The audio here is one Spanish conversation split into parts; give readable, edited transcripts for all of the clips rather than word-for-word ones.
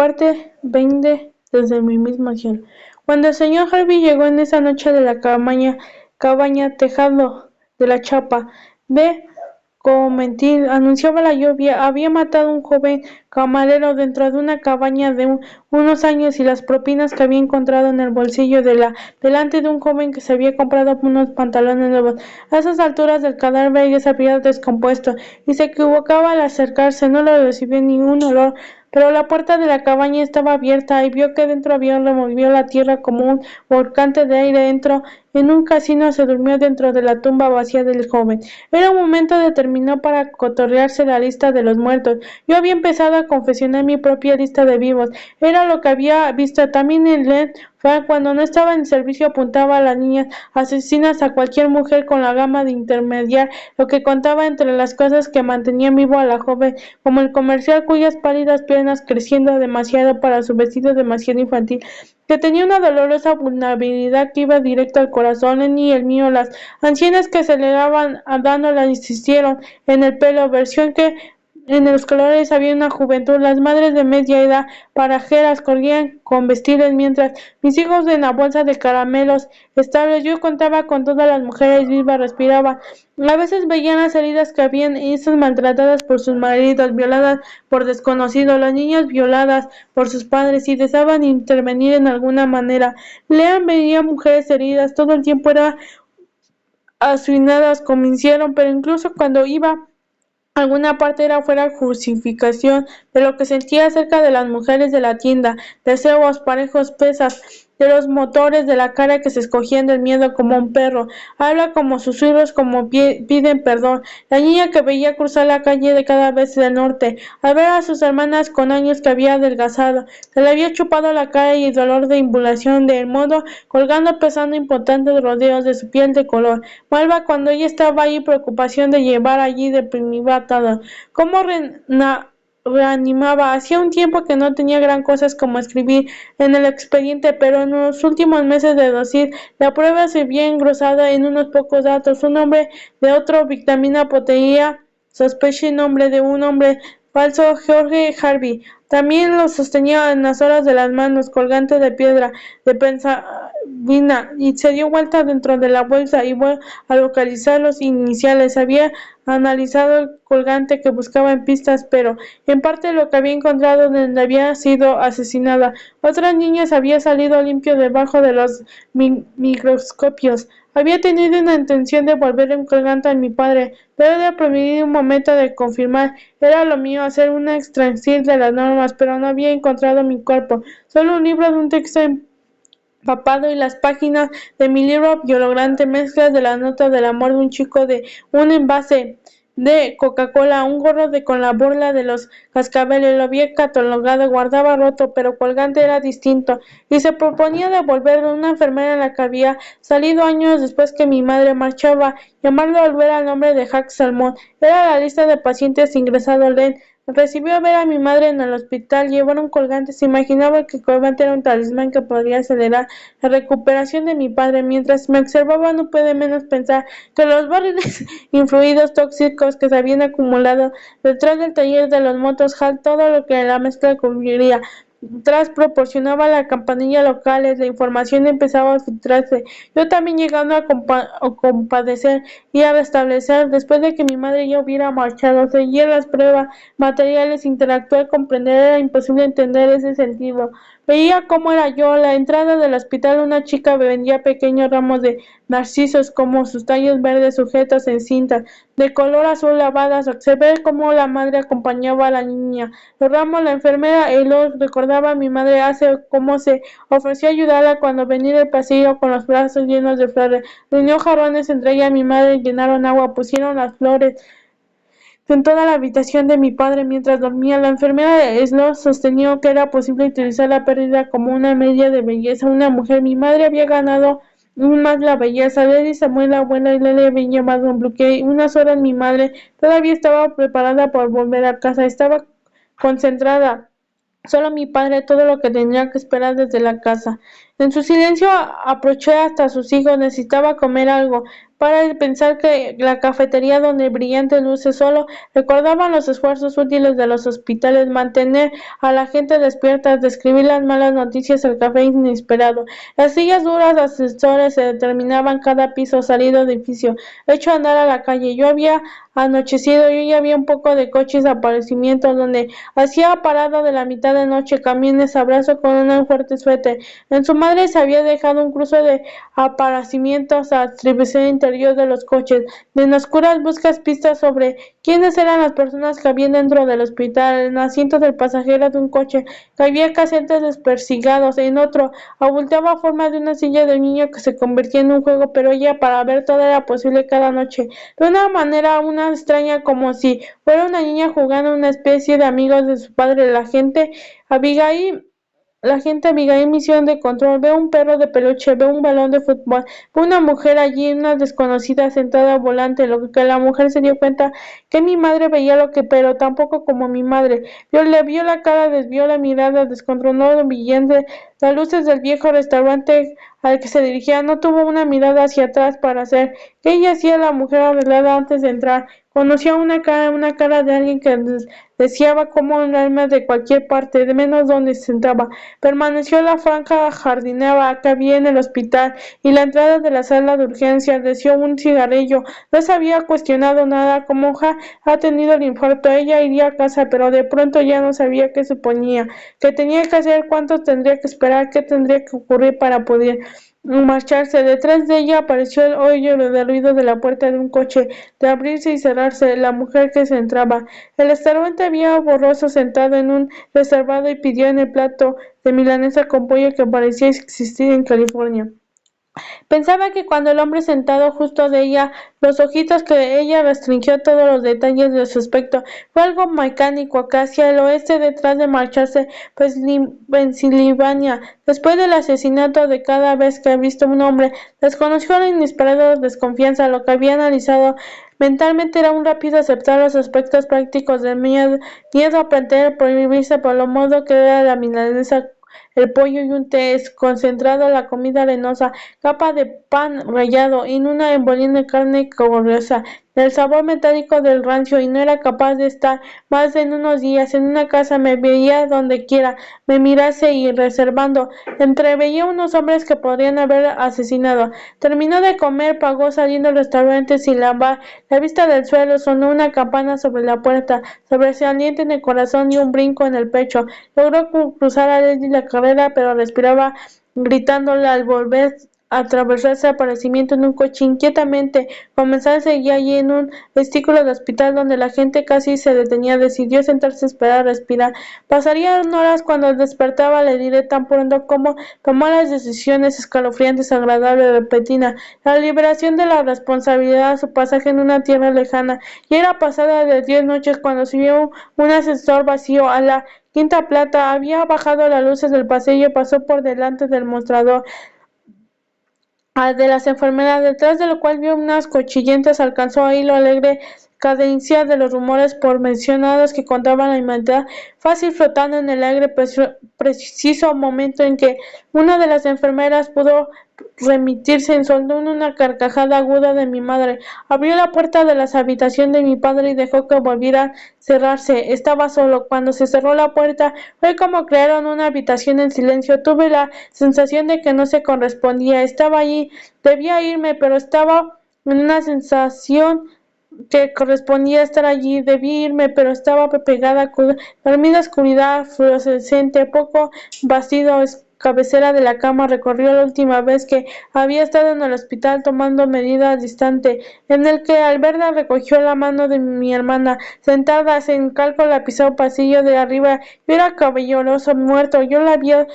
Parte 20 desde mi mismo cielo. Cuando el señor Harvey llegó en esa noche de la cabaña tejado de la chapa de Comentil, anunciaba la lluvia, había matado a un joven camarero dentro de una cabaña de unos años y las propinas que había encontrado en el bolsillo delante de un joven que se había comprado unos pantalones nuevos. A esas alturas del cadáver ya se había descompuesto y se equivocaba al acercarse, no lo recibió ningún olor, pero la puerta de la cabaña estaba abierta y vio que dentro había removido la tierra como un volcante de aire. Entró en un casino, se durmió dentro de la tumba vacía del joven. Era un momento determinado para cotorrearse la lista de los muertos. Yo había empezado a confeccionar mi propia lista de vivos. Era lo que había visto también en Len. Cuando no estaba en servicio apuntaba a las niñas asesinas, a cualquier mujer con la gama de intermediar, lo que contaba entre las cosas que mantenían vivo a la joven, como el comercial cuyas pálidas piernas creciendo demasiado para su vestido demasiado infantil, que tenía una dolorosa vulnerabilidad que iba directo al corazón. Lenny y el mío, las ancianas que se le daban a dándola insistieron en el pelo, versión que en los colores había una juventud. Las madres de media edad parajeras corrían con vestidos, mientras mis hijos en la bolsa de caramelos estables. Yo contaba con todas las mujeres vivas, respiraba. A veces veían las heridas que habían esas maltratadas por sus maridos, violadas por desconocidos, las niñas violadas por sus padres y deseaban intervenir en alguna manera. Lean veía mujeres heridas, todo el tiempo era asuinadas como hicieron, pero incluso cuando iba alguna parte era fuera justificación de lo que sentía acerca de las mujeres de la tienda, deseos parejos pesas, de los motores de la cara que se escogían del miedo como un perro, habla como susurros, como piden perdón. La niña que veía cruzar la calle de cada vez del norte, al ver a sus hermanas con años que había adelgazado, se le había chupado la cara y el dolor de invulación de modo, colgando pesando importantes rodeos de su piel de color malva. Cuando ella estaba ahí, preocupación de llevar allí deprimida todo. ¿Cómo reanimaba? Hacía un tiempo que no tenía gran cosas como escribir en el expediente, pero en los últimos meses de dosis, la prueba se había engrosado en unos pocos datos. Un nombre de otro vitamina proteía sospecha y nombre de un hombre falso, George Harvey. También lo sostenía en las horas de las manos, colgante de piedra, de pensavina, y se dio vuelta dentro de la bolsa y volvió a localizar los iniciales. Había analizado el colgante que buscaba en pistas, pero en parte lo que había encontrado donde había sido asesinada. Otras niñas había salido limpio debajo de los microscopios. Había tenido una intención de volver un colgante a mi padre, pero de prevenido un momento de confirmar. Era lo mío hacer una extracción de las normas, pero no había encontrado mi cuerpo. Solo un libro de un texto empapado y las páginas de mi libro biologante, mezclas de las notas del amor de un chico, de un envase de Coca-Cola, un gorro con la borla de los cascabeles. Lo había catalogado, guardaba roto, pero colgante era distinto, y se proponía devolverlo. Una enfermera en la que había salido años después que mi madre marchaba, llamarlo al ver al nombre de Jack Salmón. Era la lista de pacientes ingresados. Len recibió a ver a mi madre en el hospital, llevaron colgante, se imaginaba que el colgante era un talismán que podría acelerar la recuperación de mi padre. Mientras me observaba, no pude menos pensar que los barriles influidos tóxicos que se habían acumulado detrás del taller de los motos Hall, todo lo que la mezcla cubriría, tras proporcionaba la campanilla locales, la información empezaba a filtrarse. Yo también llegando a compadecer y a restablecer, después de que mi madre ya hubiera marchado, seguir las pruebas materiales, interactuar, comprender. Era imposible entender ese sentido. Veía cómo era yo. A la entrada del hospital una chica vendía pequeños ramos de narcisos como sus tallos verdes sujetos en cintas de color azul lavadas. Observé cómo la madre acompañaba a la niña. Los ramos, la enfermera los recordaba a mi madre hace cómo se ofreció a ayudarla cuando venía del pasillo con los brazos llenos de flores. Reunió jarrones entre ella y mi madre, llenaron agua, pusieron las flores en toda la habitación de mi padre mientras dormía. La enfermera Slow sostenía que era posible utilizar la pérdida como una media de belleza. Una mujer, mi madre había ganado aún más la belleza. Lady Samuel, la abuela, y Lele habían llevado un bloqueo. Unas horas mi madre todavía estaba preparada por volver a casa. Estaba concentrada. Solo mi padre, todo lo que tenía que esperar desde la casa. En su silencio aproché hasta sus hijos, necesitaba comer algo. Para pensar que la cafetería donde brillantes luces solo recordaban los esfuerzos útiles de los hospitales, mantener a la gente despierta, describir las malas noticias, el café inesperado. Las sillas duras, ascensores se determinaban cada piso, salido de edificio, hecho andar a la calle. Yo había anochecido, yo ya había un poco de coches, aparecimientos donde hacía parado de la mitad de noche, camiones, abrazo con una fuerte suerte. En su madre se había dejado un cruce de aparecimientos a distribución interior de los coches. En oscuras buscas pistas sobre quiénes eran las personas que habían dentro del hospital. En asientos del pasajero de un coche que había casetes despersigados. En otro abultaba forma de una silla de niño que se convertía en un juego, pero ella para ver todo era posible cada noche. De una manera una extraña, como si fuera una niña jugando una especie de amigos de su padre. Abigail la gente Abigail misión de control, ve un perro de peluche, ve un balón de fútbol, ve una mujer allí, una desconocida sentada al volante, lo que la mujer se dio cuenta que mi madre veía lo que, pero tampoco como mi madre. Le vio la cara, desvió la mirada, descontroló el billete, las luces del viejo restaurante al que se dirigía, no tuvo una mirada hacia atrás para hacer. ¿Qué ella hacía la mujer arreglada antes de entrar? Conocía una cara de alguien que deseaba como un alma de cualquier parte, de menos donde se sentaba. Permaneció la franja jardinera que había en el hospital y la entrada de la sala de urgencias, deseó un cigarrillo. No se había cuestionado nada, como ha tenido el infarto, ella iría a casa, pero de pronto ya no sabía qué suponía, qué tenía que hacer, cuánto tendría que esperar, qué tendría que ocurrir para poder marcharse. Detrás de ella apareció el oído del ruido de la puerta de un coche, de abrirse y cerrarse, la mujer que se entraba. El restaurante había borroso sentado en un reservado y pidió en el plato de milanesa con pollo que parecía existir en California. Pensaba que cuando el hombre sentado justo de ella, los ojitos que ella restringió todos los detalles de su aspecto, fue algo mecánico, que hacia el oeste detrás de marcharse Pensilvania, después del asesinato de cada vez que ha visto un hombre, desconoció la inesperada desconfianza, lo que había analizado mentalmente era un rápido aceptar los aspectos prácticos del miedo a perder, prohibirse por lo modo que era la milanesa, el pollo y un té concentrado, la comida arenosa, capa de pan rallado en una envolviente de carne corriosa, del sabor metálico del rancio, y no era capaz de estar más de unos días en una casa. Me veía donde quiera, me mirase y reservando, entreveía unos hombres que podrían haber asesinado. Terminó de comer, pagó saliendo del restaurante sin lavar la vista del suelo, sonó una campana sobre la puerta, sobresaliente en el corazón y un brinco en el pecho. Logró cruzar a Leslie la carrera, pero respiraba gritándole al volver a atravesar ese aparecimiento en un coche inquietamente. Comenzar seguía allí en un vestíbulo de hospital donde la gente casi se detenía. Decidió sentarse a esperar, respirar. Pasarían horas cuando despertaba, le diré tan pronto como tomó las decisiones escalofriantes, agradables, repentinas. La liberación de la responsabilidad, su pasaje en una tierra lejana. Y era pasada de 10 noches cuando subió un ascensor vacío a la quinta planta. Había bajado las luces del pasillo, pasó por delante del mostrador de las enfermeras, detrás de lo cual vio unas cuchillentas, alcanzó a hilo alegre cadencia de los rumores por mencionados que contaban la humanidad fácil flotando en el aire, preciso momento en que una de las enfermeras pudo remitirse, en soltó una carcajada aguda de mi madre, abrió la puerta de la habitación de mi padre y dejó que volviera a cerrarse. Estaba solo. Cuando se cerró la puerta, fue como crearon una habitación en silencio. Tuve la sensación de que no se correspondía. Estaba allí, debía irme, pero estaba en una sensación que correspondía estar allí, debí irme, pero estaba pegada a dormida oscuridad fluorescente, poco vacío, cabecera de la cama. Recorrió la última vez que había estado en el hospital tomando medidas distante, en el que al verla recogió la mano de mi hermana, sentada en cálculo la pisó pasillo de arriba, yo era cabelloso muerto, yo la había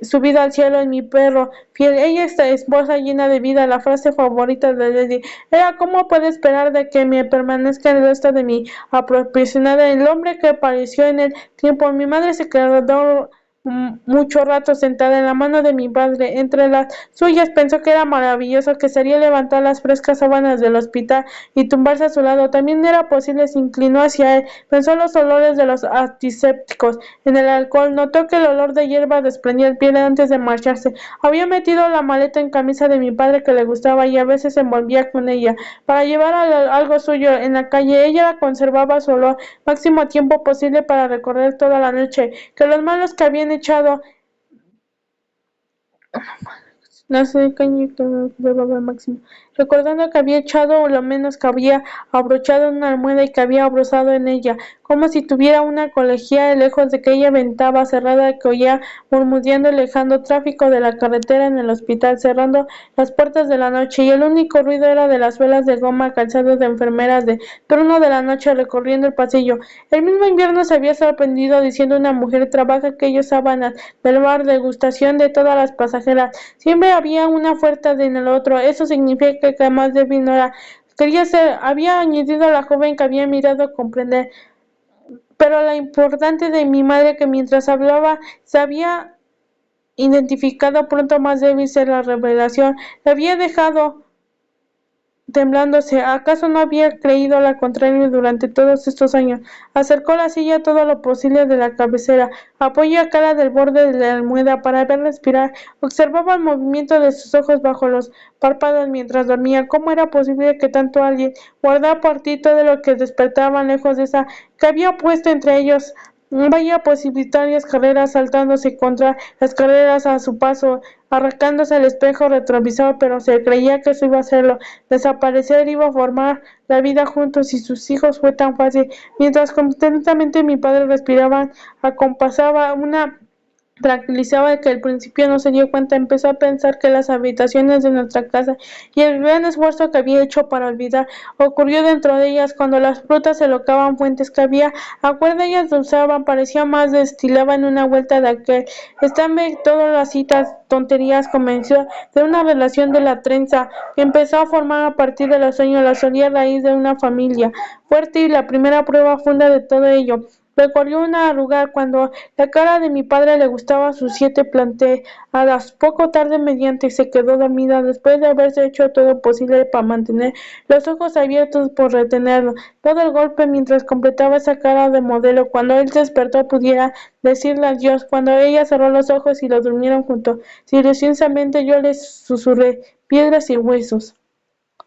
subido al cielo en mi perro fiel, ella esta esposa llena de vida, la frase favorita de Lady, era cómo puede esperar de que me permanezca el resto de mi apropiación, el hombre que apareció en el tiempo. Mi madre se quedó mucho rato sentada en la mano de mi padre. Entre las suyas pensó que era maravilloso, que sería levantar las frescas sábanas del hospital y tumbarse a su lado. También era posible, se inclinó hacia él, pensó en los olores de los antisépticos, en el alcohol, notó que el olor de hierba desprendía el pie antes de marcharse. Había metido la maleta en camisa de mi padre que le gustaba y a veces se envolvía con ella para llevar algo suyo en la calle. Ella conservaba su olor máximo tiempo posible para recorrer toda la noche, que los malos que habían echado la cañita al máximo, recordando que había echado lo menos que había abrochado una almohada y que había abrazado en ella, como si tuviera una colegiala lejos de aquella ventana cerrada que oía murmurando el lejano tráfico de la carretera en el hospital, cerrando las puertas de la noche, y el único ruido era de las suelas de goma calzados de enfermeras de turno de la noche recorriendo el pasillo. El mismo invierno se había sorprendido diciendo una mujer trabaja aquellas sábanas del bar, degustación de todas las pasajeras. Siempre había una fuerza en el otro, eso significa que más débil no era. Quería ser, había añadido la joven que había mirado comprender, pero la importante de mi madre que mientras hablaba se había identificado pronto más débil ser la revelación, le había dejado temblándose. ¿Acaso no había creído la contraria durante todos estos años? Acercó la silla todo lo posible de la cabecera, apoyó a cara del borde de la almohada para ver respirar, observaba el movimiento de sus ojos bajo los párpados mientras dormía. ¿Cómo era posible que tanto alguien guardara por ti todo lo que despertaban lejos de esa que había puesto entre ellos? Vaya posibilitarias carreras saltándose contra las carreras a su paso, arrancándose el espejo retrovisor, pero se creía que eso iba a hacerlo desaparecer, iba a formar la vida juntos y sus hijos fue tan fácil. Mientras constantemente mi padre respiraba, acompasaba una tranquilizaba que al principio no se dio cuenta, empezó a pensar que las habitaciones de nuestra casa y el gran esfuerzo que había hecho para olvidar ocurrió dentro de ellas cuando las frutas se locaban fuentes que había acuerdo ellas dulzaban, parecía más destilaban una vuelta de aquel estambre todas las citas tonterías convenció de una relación de la trenza que empezó a formar a partir de los sueños la solía raíz de una familia fuerte y la primera prueba funda de todo ello. Recorrió una arruga cuando la cara de mi padre le gustaba sus 7 planteadas. Poco tarde mediante se quedó dormida después de haberse hecho todo posible para mantener los ojos abiertos por retenerlo. Todo el golpe mientras completaba esa cara de modelo. Cuando él despertó pudiera decirle adiós. Cuando ella cerró los ojos y lo durmieron juntos. Silenciosamente yo les susurré piedras y huesos.